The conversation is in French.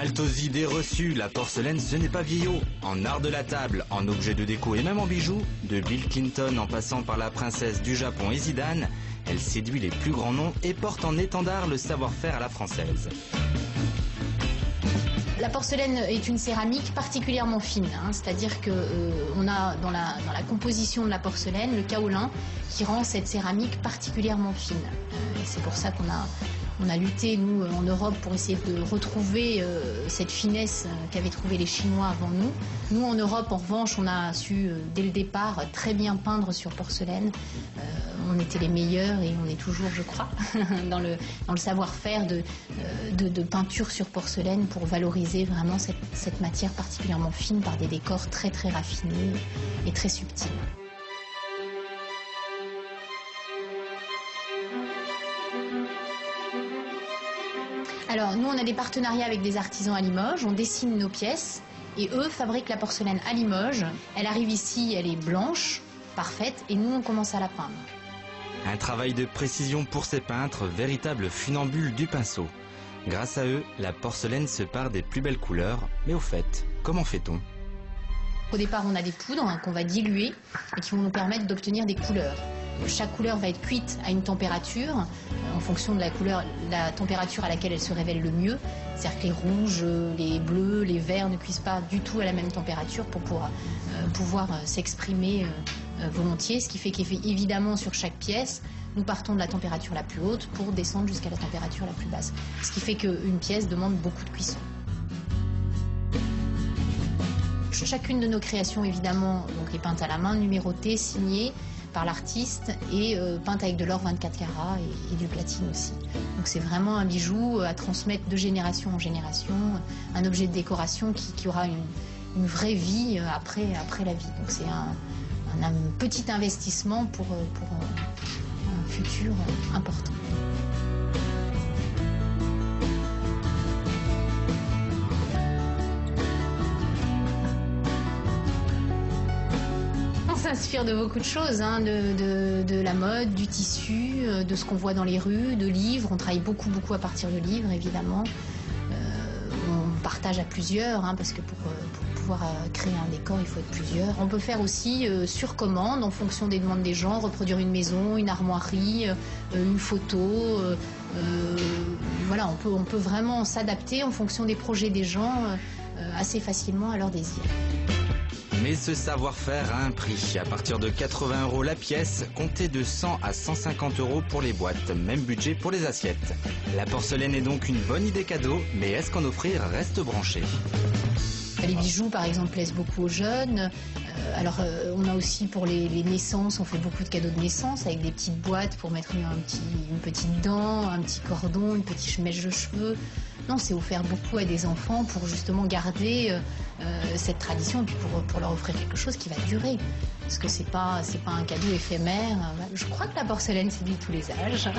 Halte aux idées reçues, la porcelaine ce n'est pas vieillot. En art de la table, en objet de déco et même en bijoux, de Bill Clinton en passant par la princesse du Japon et Zidane, elle séduit les plus grands noms et porte en étendard le savoir-faire à la française. La porcelaine est une céramique particulièrement fine, c'est-à-dire qu'on a dans la composition de la porcelaine le kaolin qui rend cette céramique particulièrement fine. Et c'est pour ça qu'on a lutté, nous, en Europe, pour essayer de retrouver cette finesse qu'avaient trouvé les Chinois avant nous. Nous, en Europe, en revanche, on a su, dès le départ, très bien peindre sur porcelaine. On était les meilleurs et on est toujours, je crois, dans le savoir-faire de peinture sur porcelaine pour valoriser vraiment cette matière particulièrement fine par des décors très très raffinés et très subtils. Alors nous on a des partenariats avec des artisans à Limoges, on dessine nos pièces et eux fabriquent la porcelaine à Limoges. Elle arrive ici, elle est blanche, parfaite et nous on commence à la peindre. Un travail de précision pour ces peintres, véritables funambules du pinceau. Grâce à eux, la porcelaine se pare des plus belles couleurs. Mais au fait, comment fait-on? Au départ, on a des poudres qu'on va diluer et qui vont nous permettre d'obtenir des couleurs. Chaque couleur va être cuite à une température, en fonction de la température à laquelle elle se révèle le mieux. C'est-à-dire que les rouges, les bleus, les verts ne cuisent pas du tout à la même température pour pouvoir s'exprimer volontiers. Ce qui fait qu'évidemment, sur chaque pièce, nous partons de la température la plus haute pour descendre jusqu'à la température la plus basse. Ce qui fait qu'une pièce demande beaucoup de cuisson. Chacune de nos créations, évidemment, donc est peinte à la main, numérotée, signée par l'artiste et peinte avec de l'or 24 carats et du platine aussi. Donc c'est vraiment un bijou à transmettre de génération en génération, un objet de décoration qui aura une vraie vie après la vie. Donc c'est un petit investissement pour un futur important. On s'inspire de beaucoup de choses, de la mode, du tissu, de ce qu'on voit dans les rues, de livres. On travaille beaucoup à partir de livres, évidemment. On partage à plusieurs, parce que pour pouvoir créer un décor, il faut être plusieurs. On peut faire aussi sur commande, en fonction des demandes des gens, reproduire une maison, une armoirie, une photo. Voilà, on peut vraiment s'adapter en fonction des projets des gens assez facilement à leurs désirs. Mais ce savoir-faire a un prix. À partir de 80 € la pièce, comptez de 100 à 150 € pour les boîtes. Même budget pour les assiettes. La porcelaine est donc une bonne idée cadeau, mais est-ce qu'en offrir reste branché? Les bijoux, par exemple, plaisent beaucoup aux jeunes. On a aussi pour les naissances, on fait beaucoup de cadeaux de naissance avec des petites boîtes pour mettre une petite dent, un petit cordon, une petite mèche de cheveux. Non, c'est offert beaucoup à des enfants pour justement garder cette tradition et puis pour leur offrir quelque chose qui va durer. Parce que c'est pas un cadeau éphémère. Je crois que la porcelaine séduit tous les âges.